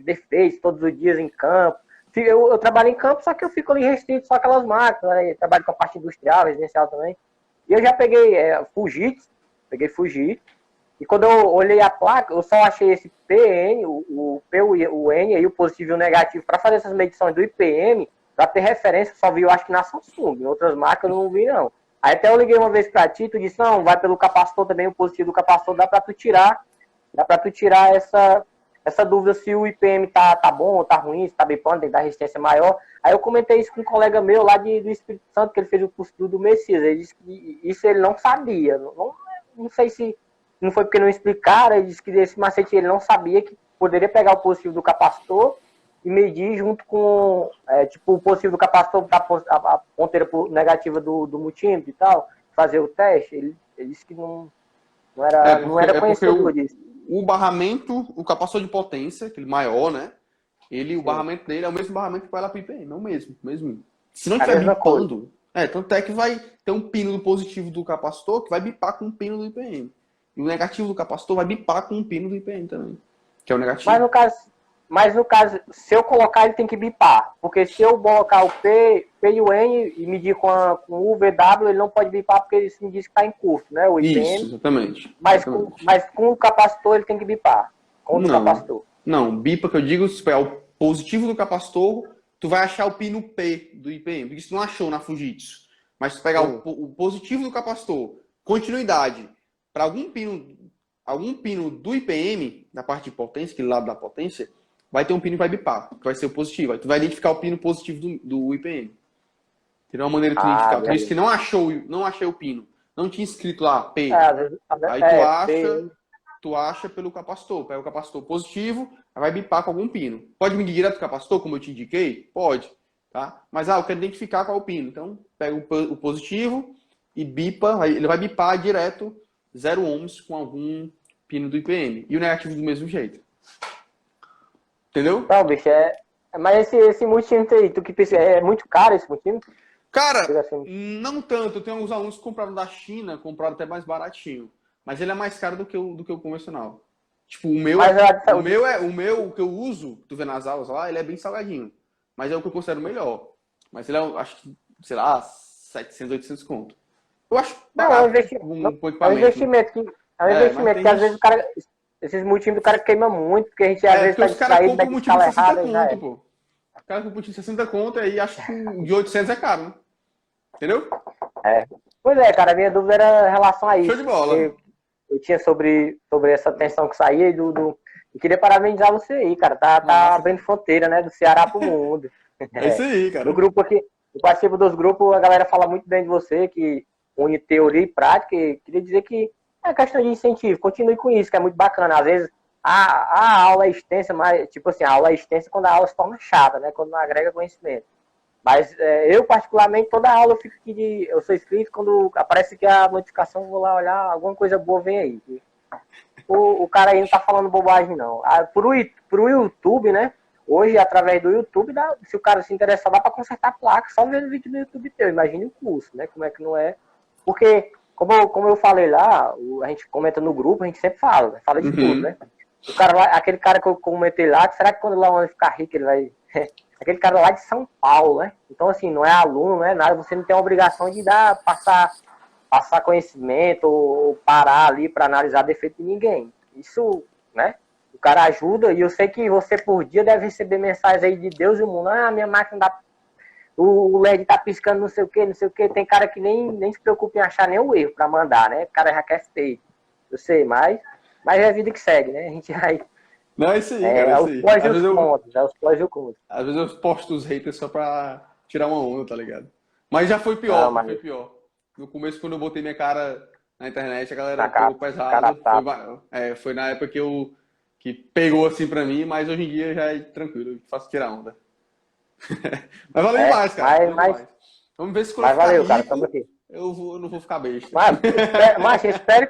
Speaker 3: defeitos todos os dias em campo. Eu trabalho em campo, só que eu fico ali restrito só aquelas máquinas, né? Eu trabalho com a parte industrial, residencial também. E eu já peguei Fujitsu, e quando eu olhei a placa, eu só achei esse PN, o P, o N e o positivo e o negativo para fazer essas medições do IPM, para ter referência, só vi, eu acho que na Samsung, em outras marcas eu não vi não. Aí até eu liguei uma vez para ti, tu disse, não, vai pelo capacitor também, o positivo do capacitor, dá para tu tirar essa dúvida se o IPM tá bom ou tá ruim, se tá bipando, tem que dar resistência maior. Aí eu comentei isso com um colega meu lá do Espírito Santo, que ele fez o curso do Messias. Ele disse que isso ele não sabia. Não sei se não foi porque não explicaram, ele disse que esse macete ele não sabia que poderia pegar o positivo do capacitor e medir junto com o positivo do capacitor, a ponteira negativa do multímetro e tal, fazer o teste. Ele disse que não era conhecedor disso.
Speaker 1: O barramento, o capacitor de potência, aquele maior, né? O barramento dele é o mesmo barramento que vai lá para o IPM, não o mesmo. Se não estiver bipando, tanto é que vai ter um pino do positivo do capacitor que vai bipar com um pino do IPM. E o negativo do capacitor vai bipar com um pino do IPM também, que é o negativo.
Speaker 3: Mas no caso, se eu colocar, ele tem que bipar. Porque se eu colocar o P e o N e medir com o VW, ele não pode bipar porque ele me diz que está em curso, né? O IPM.
Speaker 1: Isso, exatamente.
Speaker 3: Mas com o capacitor, ele tem que bipar. Com o capacitor.
Speaker 1: Não, bipa que eu digo, se pegar o positivo do capacitor, tu vai achar o pino P do IPM. Porque isso não achou na Fujitsu. Mas se tu pegar o positivo do capacitor, continuidade, para algum pino do IPM, da parte de potência, aquele lado da potência, vai ter um pino que vai bipar, que vai ser o positivo. Aí tu vai identificar o pino positivo do IPM. Tem uma maneira de tu identificar. Por isso que não achei o pino. Não tinha escrito lá P. Aí tu acha pelo capacitor. Pega o capacitor positivo, aí vai bipar com algum pino. Pode medir direto do capacitor, como eu te indiquei? Pode. Tá? Mas eu quero identificar qual é o pino. Então, pega o positivo e bipa. Ele vai bipar direto 0 ohms com algum pino do IPM. E o negativo do mesmo jeito. Entendeu?
Speaker 3: Não, bicho, mas esse multímetro aí, tu que pensa, é muito caro esse multímetro?
Speaker 1: Cara, não tanto. Eu tenho alguns alunos que compraram da China, compraram até mais baratinho. Mas ele é mais caro do que o convencional. Tipo, o meu que eu uso, tu vê nas aulas lá, ele é bem salgadinho. Mas é o que eu considero melhor. Mas ele é, acho que, sei lá, 700, 800 conto. Eu acho barato.
Speaker 3: É um investimento que às vezes o cara... Esses multímetros o cara queima muito, porque a gente às vezes tá distraído da escala errada.
Speaker 1: O cara compra um multímetro de 60 conto e acha que o de 800 é caro, né? Entendeu?
Speaker 3: Pois é, cara, a minha dúvida era em relação a isso.
Speaker 1: Show de bola.
Speaker 3: Eu tinha sobre essa tensão que saía e eu queria parabenizar você aí, cara. Tá abrindo fronteira, né? Do Ceará pro mundo.
Speaker 1: É isso aí, cara.
Speaker 3: No grupo aqui, eu participo dos grupos, a galera fala muito bem de você, que une teoria e prática, e queria dizer que é questão de incentivo, continue com isso, que é muito bacana. Às vezes a aula é extensa, mas, tipo assim, a aula é extensa quando a aula se torna chata, né? Quando não agrega conhecimento. Mas eu, particularmente, toda aula eu fico aqui eu sou inscrito, quando aparece aqui a notificação, eu vou lá olhar, alguma coisa boa vem aí. O cara aí não tá falando bobagem, não. Pro YouTube, né? Hoje, através do YouTube, se o cara se interessar, dá para consertar a placa só vendo vídeo do YouTube teu. Imagine o curso, né? Como é que não é. Porque, como eu falei lá, a gente comenta no grupo, a gente sempre fala, né? Fala de tudo, né? O cara lá, aquele cara que eu comentei lá, será que quando lá ele ficar rico, ele vai. Aquele cara lá de São Paulo, né? Então, assim, não é aluno, não é nada, você não tem a obrigação de passar conhecimento ou parar ali para analisar defeito de ninguém. Isso, né? O cara ajuda, e eu sei que você por dia deve receber mensagens aí de Deus e o mundo. Ah, minha máquina dá. O LED tá piscando não sei o que, não sei o que. Tem cara que nem se preocupa em achar nenhum erro para mandar, né? O cara já quer feito. Eu sei, mas é a vida que segue, né? A gente vai.
Speaker 1: Não, é isso aí, cara.
Speaker 3: É os pós e os contras. É os pós e os contras.
Speaker 1: Às vezes eu posto os haters só pra tirar uma onda, tá ligado? Mas já foi pior,
Speaker 3: Não,
Speaker 1: foi pior. No começo, quando eu botei minha cara na internet, a
Speaker 3: Na
Speaker 1: galera
Speaker 3: cara,
Speaker 1: pegou pesado. Foi na época que pegou assim pra mim, mas hoje em dia já é tranquilo, eu faço tirar onda. Mas valeu demais, cara. Valeu demais. Vamos ver se quando eu ficar
Speaker 3: valeu,
Speaker 1: rico,
Speaker 3: cara, tamo aqui.
Speaker 1: eu não vou ficar besta.
Speaker 3: Mas eu espero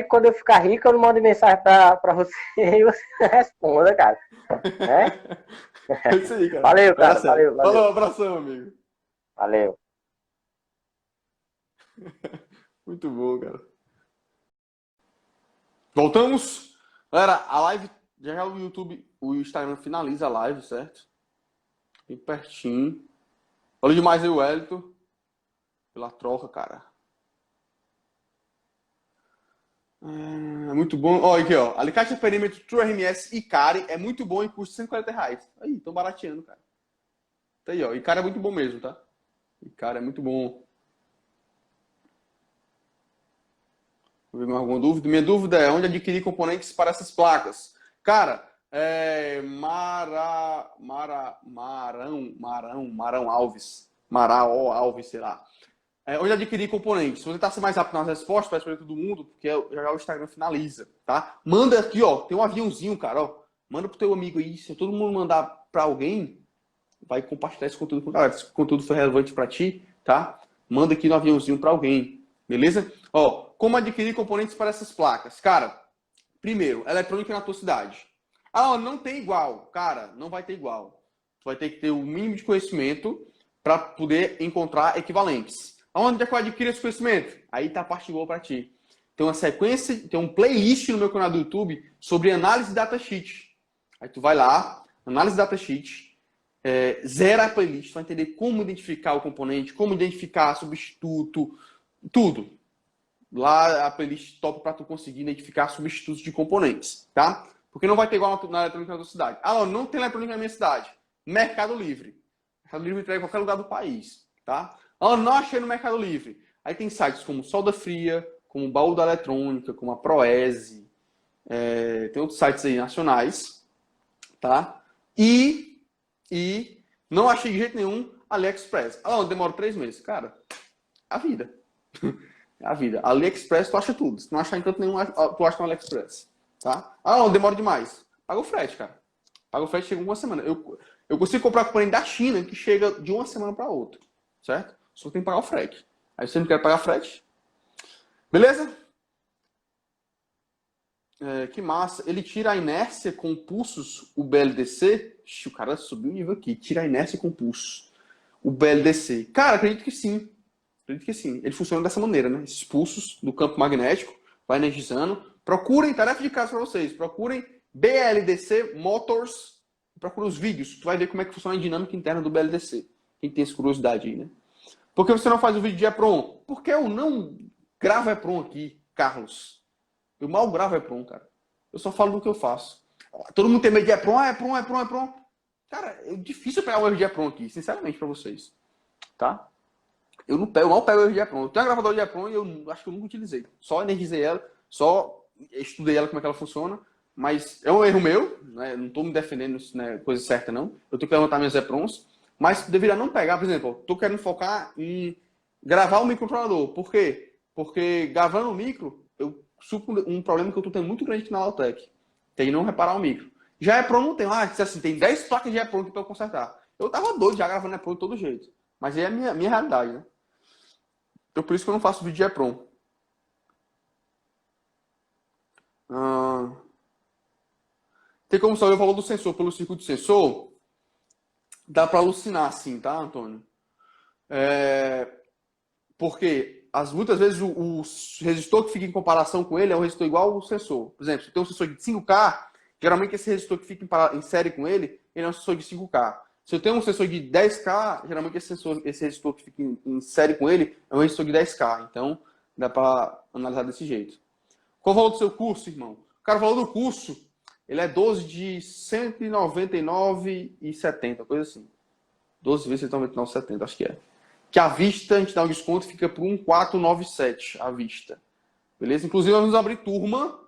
Speaker 3: que quando eu ficar rico, eu não mande mensagem pra você e você responda, cara.
Speaker 1: É isso aí, cara.
Speaker 3: Valeu, cara. Valeu.
Speaker 1: Falou, abração, amigo.
Speaker 3: Valeu.
Speaker 1: Muito bom, cara. Voltamos. Galera, a live, já o YouTube, o Instagram finaliza a live, certo? Bem pertinho. Valeu demais aí, Wellington, pela troca, cara. Muito bom. Ó, aqui, ó. Alicate de perímetro True RMS Icari é muito bom e custa R$140. Aí, tão barateando, cara. Tá aí, ó. Icari é muito bom mesmo, tá? Icari é muito bom. Vou ver mais alguma dúvida? Minha dúvida é onde adquirir componentes para essas placas. Cara, Marão Alves. Marão Alves, sei lá. Onde adquirir componentes. Se você está sendo mais rápido nas respostas, peço para todo mundo, porque já o Instagram finaliza, tá? Manda aqui, ó. Tem um aviãozinho, cara, ó. Manda pro teu amigo aí. Se todo mundo mandar para alguém, vai compartilhar esse conteúdo com a galera. Se esse conteúdo for relevante para ti, tá? Manda aqui no aviãozinho para alguém, beleza? Ó, como adquirir componentes para essas placas? Cara, primeiro, eletrônica na tua cidade. Ah, não tem igual. Cara, não vai ter igual. Tu vai ter que ter o mínimo de conhecimento para poder encontrar equivalentes. Aonde é que eu adquiro esse conhecimento? Aí tá a parte boa para ti. Tem uma sequência, tem um playlist no meu canal do YouTube sobre análise de datasheet. Aí tu vai lá, análise de datasheet, zera a playlist, tu vai entender como identificar o componente, como identificar substituto, tudo. Lá a playlist top para tu conseguir identificar substitutos de componentes, tá? Porque não vai ter igual na eletrônica da tua cidade. Ah, não tem eletrônica na minha cidade. Mercado Livre. Mercado Livre entrega em qualquer lugar do país, tá? Ah, não achei no Mercado Livre. Aí tem sites como Solda Fria, como o Baú da Eletrônica, como a Proese. Tem outros sites aí nacionais, tá? E não achei de jeito nenhum AliExpress. Ah, não, demora 3 meses. Cara, a vida. É a vida. AliExpress tu acha tudo. Se não achar em canto nenhum, tu acha no AliExpress. Tá? Ah, não, demora demais. Paga o frete, cara. Paga o frete, chega em uma semana. Eu consigo comprar componente da China que chega de uma semana para outra. Certo? Só tem que pagar o frete. Aí você não quer pagar frete. Beleza? Que massa. Ele tira a inércia com pulsos, o BLDC. Ixi, o cara subiu o nível aqui. Tira a inércia com pulsos. O BLDC. Cara, acredito que sim. Acredito que sim. Ele funciona dessa maneira, né? Esses pulsos do campo magnético, vai energizando. Procurem, tarefa de casa para vocês. Procurem BLDC Motors. Procurem os vídeos. Tu vai ver como é que funciona a dinâmica interna do BLDC. Quem tem essa curiosidade aí, né? Por que você não faz o vídeo de EPROM? Porque eu não gravo EPROM aqui, Carlos. Eu mal gravo EPROM, cara. Eu só falo do que eu faço. Todo mundo tem medo de EPROM, EPROM. Cara, é difícil pegar o erro de EPROM aqui, sinceramente, para vocês. Tá? Eu mal pego o erro de EPROM. Eu tenho uma gravadora de EPROM e eu acho que eu nunca utilizei. Só energizei ela, só estudei ela como é que ela funciona, mas é um erro meu, né? Não estou me defendendo, né, coisa certa, não. Eu tenho que levantar minhas EPROMs, mas deveria não pegar, por exemplo, estou querendo focar em gravar o microcontrolador. Por quê? Porque gravando o micro, eu supro um problema que eu estou tendo muito grande aqui na Lautec. Tem não reparar o micro. Já EPROM não tem. Assim, tem 10 placas de EPROM que para eu consertar. Eu tava doido já gravando EPROM de todo jeito. Mas aí é a minha realidade, né? Então por isso que eu não faço vídeo de EPROM. Tem como saber o valor do sensor pelo circuito de sensor? Dá para alucinar sim, tá, Antônio? Porque muitas vezes o resistor que fica em comparação com ele é um resistor igual ao sensor. Por exemplo, se tem um sensor de 5K, geralmente esse resistor que fica em série com ele é um sensor de 5K. Se eu tenho um sensor de 10K, geralmente esse resistor que fica em série com ele é um resistor de 10K. Então, dá para analisar desse jeito. Qual o valor do seu curso, irmão? Cara, o valor do curso, ele é 12 de R$ 199,70, coisa assim. 12 vezes 199,70, acho que é. Que à vista, a gente dá um desconto, fica por 1.497 à vista. Beleza? Inclusive, vamos abrir turma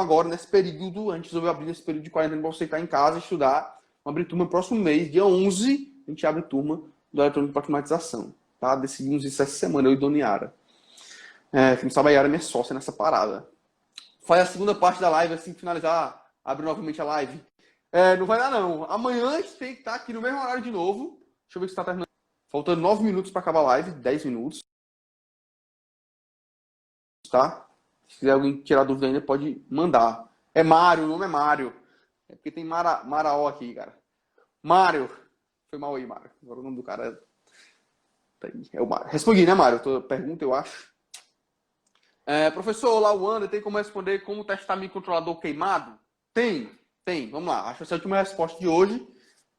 Speaker 1: agora, nesse período, a gente resolveu abrir nesse período de quarentena para você estar em casa e estudar. Vamos abrir turma no próximo mês, dia 11, a gente abre turma do eletrônico para climatização. Tá? Decidimos isso essa semana, eu e Dona Yara. Quem sabe a Yara é minha sócia nessa parada. Faz a segunda parte da live, assim que finalizar, abre novamente a live. Não vai dar não. Amanhã a gente tem que estar aqui no mesmo horário de novo. Deixa eu ver se está terminando. Faltando 9 minutos para acabar a live, 10 minutos. Tá? Se quiser alguém tirar dúvida ainda, pode mandar. É Mário, o nome é Mário. É porque tem Maraó aqui, cara. Mário. Foi mal aí, Mário. Agora o nome do cara é o Mário. Respondi, né, Mário? Tua pergunta, eu acho. Professor, lá o Wander, tem como responder como testar microcontrolador queimado? Tem. Vamos lá. Acho que essa é a última resposta de hoje.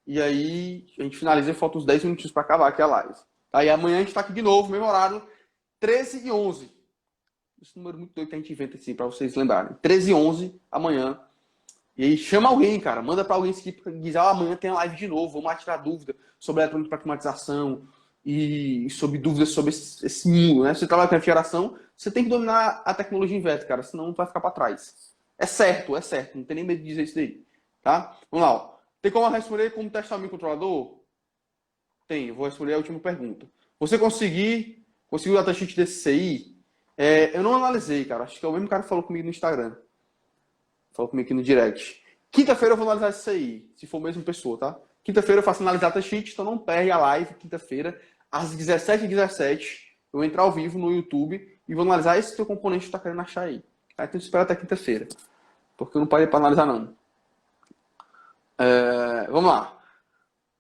Speaker 1: E aí a gente finaliza e falta uns 10 minutinhos para acabar aqui a live. Aí amanhã a gente está aqui de novo, mesmo horário, 13h11. Esse número muito doido que a gente inventa assim, para vocês lembrarem. 13h11 amanhã. E aí chama alguém, cara. Manda para alguém que diz, amanhã tem a live de novo. Vamos lá tirar dúvida sobre eletrônica para climatização e sobre dúvidas sobre esse mundo, né? Se você trabalha com refrigeração, você tem que dominar a tecnologia inverter, cara. Senão não vai ficar para trás. É certo. Não tem nem medo de dizer isso daí. Tá? Vamos lá, ó. Tem como responder como testar o microcontrolador? Tem, eu vou responder a última pergunta. Você conseguiu o datasheet desse CI? Eu não analisei, cara. Acho que é o mesmo cara que falou comigo no Instagram. Falou comigo aqui no direct. Quinta-feira eu vou analisar esse CI, se for a mesma pessoa, tá? Quinta-feira eu faço analisar datasheet, então não perde a live. Quinta-feira, às 17h17, eu vou entrar ao vivo no YouTube e vou analisar esse teu componente que tu tá querendo achar aí. Aí tem que esperar até quinta-feira, porque eu não parei para analisar, não. Vamos lá.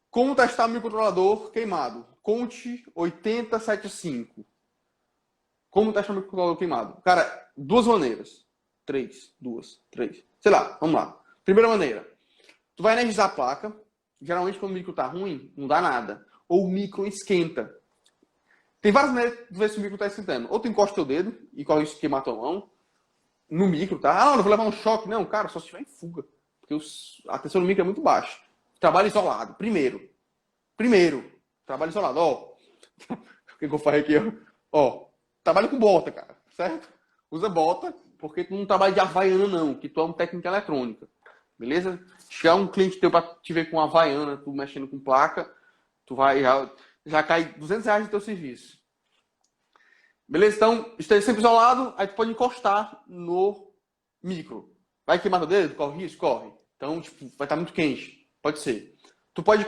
Speaker 1: Como testar o microcontrolador queimado? Conte 8075. Como testar o microcontrolador queimado? Cara, duas maneiras. Três. Sei lá, vamos lá. Primeira maneira. Tu vai energizar a placa. Geralmente quando o micro tá ruim, não dá nada. Ou o micro esquenta. Tem várias maneiras de ver se o micro tá esquentando. Ou tu encosta teu dedo e corre isso queimar tua mão. No micro, tá? Não vou levar um choque. Não, cara, só se tiver em fuga. Porque a tensão do micro é muito baixa. Trabalho isolado. Primeiro. Trabalho isolado. Ó. O que eu faço aqui? Ó. Trabalho com bota, cara. Certo? Usa bota, porque tu não trabalha de Havaiana, não. Que tu é um técnico eletrônica. Beleza? Chegar um cliente teu pra te ver com Havaiana, tu mexendo com placa, tu vai já cai R$200 do teu serviço. Beleza? Então, esteja sempre isolado, aí tu pode encostar no micro. Vai queimar teu dedo? Corre isso? Corre. Então, tipo, vai estar muito quente. Pode ser. Tu pode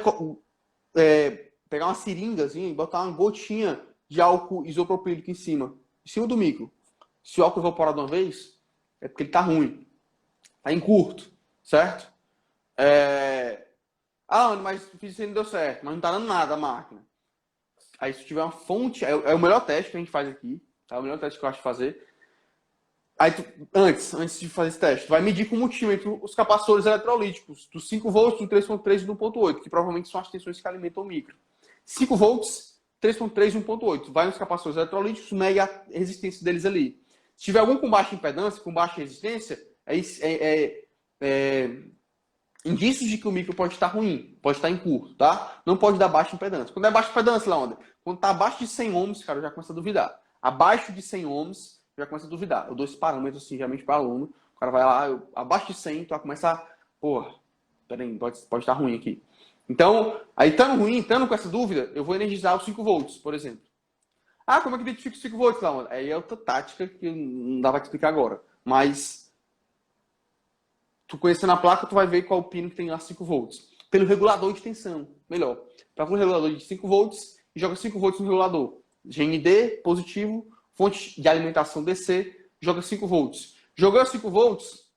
Speaker 1: pegar uma seringazinha e botar uma gotinha de álcool isopropílico em cima do micro. Se o álcool evaporar de uma vez, é porque ele tá ruim. Tá em curto, certo? Mas fiz isso e não deu certo. Mas não tá dando nada a máquina. Aí se tiver uma fonte, é o melhor teste que a gente faz aqui. Tá? O melhor teste que eu acho de fazer. Aí antes de fazer esse teste, tu vai medir com o multímetro os capacitores eletrolíticos do 5 volts, do 3.3 e do 1.8, que provavelmente são as tensões que alimentam o micro. 5 volts, 3.3 e 1.8. Vai nos capacitores eletrolíticos, mede a resistência deles ali. Se tiver algum com baixa impedância, com baixa resistência, indícios de que o micro pode estar ruim, pode estar em curto, tá? Não pode dar baixa impedância. Quando é baixa impedância, Laonder, quando está abaixo de 100 ohms, cara, eu já começo a duvidar. Abaixo de 100 ohms, já começa a duvidar. Eu dou esse parâmetro, assim, geralmente para aluno, O cara vai lá, abaixo de 100, tu vai começar, pô, peraí, pode estar ruim aqui. Então, aí estando ruim, estando com essa dúvida, eu vou energizar os 5 volts, por exemplo. Ah, como é que identifica os 5 volts, lá? Aí é outra tática que não dá pra te explicar agora. Mas, tu conhecendo a placa, tu vai ver qual pino que tem lá 5 volts. Pelo regulador de tensão, melhor. Pega um regulador de 5 volts e joga 5 volts no regulador. GND, positivo, fonte de alimentação DC, joga 5 volts. Jogou 5 volts,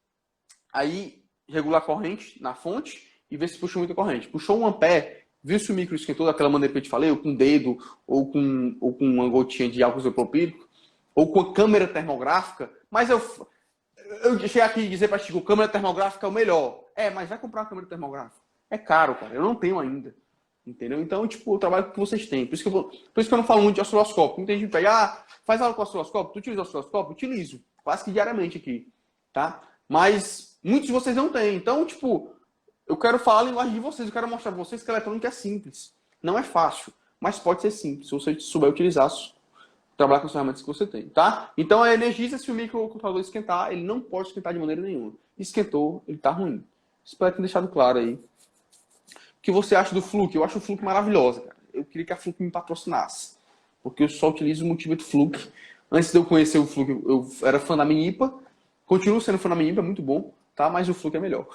Speaker 1: aí regula a corrente na fonte e vê se puxa muita corrente. Puxou 1 ampere, viu se o micro esquentou daquela maneira que eu te falei, ou com o dedo, ou com uma gotinha de álcool isopropílico, ou com a câmera termográfica, mas eu deixei aqui dizer para ti que a câmera termográfica é o melhor. Mas vai comprar uma câmera termográfica. É caro, cara. Eu não tenho ainda. Entendeu? Então, tipo, eu trabalho com o que vocês têm. Por isso que eu não falo muito de osciloscópio. Muita gente pega, faz aula com osciloscópio. Tu utiliza osciloscópio? Utilizo. Quase que diariamente aqui. Tá? Mas muitos de vocês não têm. Então, tipo, eu quero falar a linguagem de vocês. Eu quero mostrar para vocês que a eletrônica é simples. Não é fácil, mas pode ser simples. Se você souber utilizar, trabalhar com as ferramentas que você tem. Tá? Então, energiza se o microcontrolador esquentar. Ele não pode esquentar de maneira nenhuma. Esquentou, ele tá ruim. Espero ter deixado claro aí. O que você acha do Fluke? Eu acho o Fluke maravilhosa, cara. Eu queria que a Fluke me patrocinasse. Porque eu só utilizo o multímetro Fluke. Antes de eu conhecer o Fluke, eu era fã da Minipa. Continuo sendo fã da Minipa, é muito bom, tá? Mas o Fluke é melhor.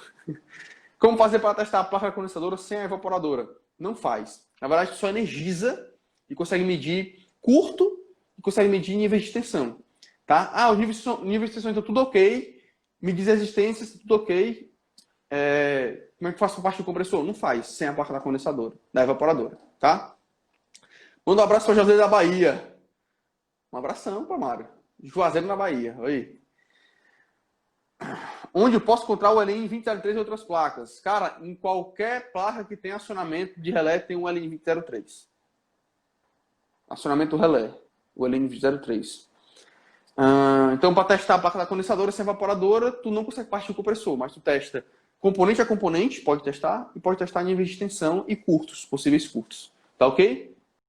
Speaker 1: Como fazer para testar a placa condensadora sem a evaporadora? Não faz. Na verdade, só energiza e consegue medir curto e consegue medir níveis de tensão. Tá? Os níveis de tensão estão tudo ok. Medir resistências, tudo ok. Como é que faço parte do compressor? Não faz, sem a placa da condensadora, da evaporadora, tá? Manda um abraço para José da Bahia. Um abração para Mário. Juazeiro na Bahia, oi. Onde eu posso encontrar o LN 2003 e outras placas? Cara, em qualquer placa que tenha acionamento de relé tem um LN 2003. Acionamento relé, o LN 2003. Então, para testar a placa da condensadora sem evaporadora, tu não consegue partir do compressor, mas tu testa componente a componente, pode testar, e pode testar níveis de tensão e curtos, possíveis curtos. Tá ok?